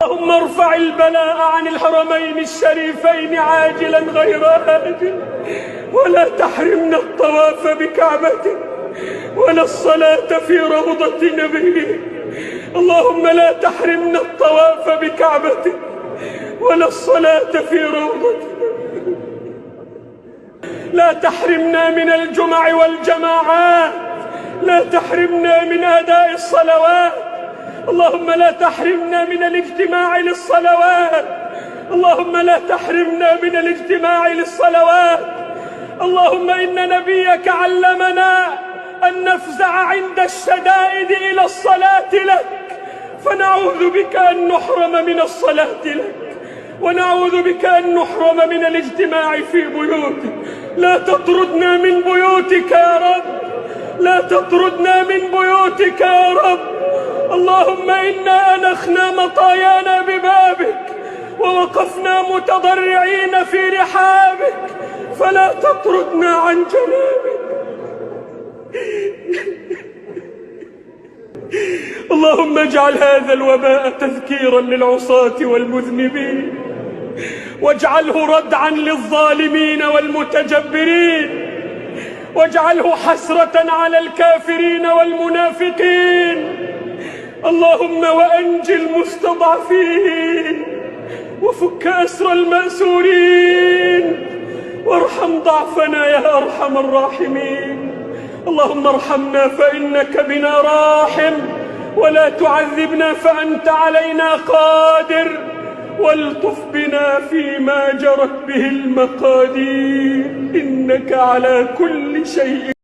اللهم ارفع البلاء عن الحرمين الشريفين عاجلا غير آجل، ولا تحرمنا الطواف بكعبته ولا الصلاة في روضة نبيه. اللهم لا تحرمنا الطواف بكعبته ولا الصلاة في روضته. لا تحرمنا من الجمع والجماعات، لا تحرمنا من أداء الصلوات. اللهم لا تحرمنا من الاجتماع للصلوات، اللهم لا تحرمنا من الاجتماع للصلوات. اللهم إن نبيك علمنا أن نفزع عند الشدائد إلى الصلاة لك، فنعوذ بك أن نحرم من الصلاة لك، ونعوذ بك أن نحرم من الاجتماع في بيوتك. لا تطردنا من بيوتك يا رب، لا تطردنا من بيوتك يا رب. اللهم إنا أنخنا مطايانا ببابك ووقفنا متضرعين في رحابك، فلا تطردنا عن جنابك. اللهم اجعل هذا الوباء تذكيرا للعصاة والمذنبين، واجعله ردعا للظالمين والمتجبرين، واجعله حسرة على الكافرين والمنافقين. اللهم وأنج المستضعفين، وفك أسر المأسورين، وارحم ضعفنا يا أرحم الراحمين. اللهم ارحمنا فإنك بنا راحم، ولا تعذبنا فأنت علينا قادر، والطف بنا فيما جرت به المقادير، إنك على كل شيء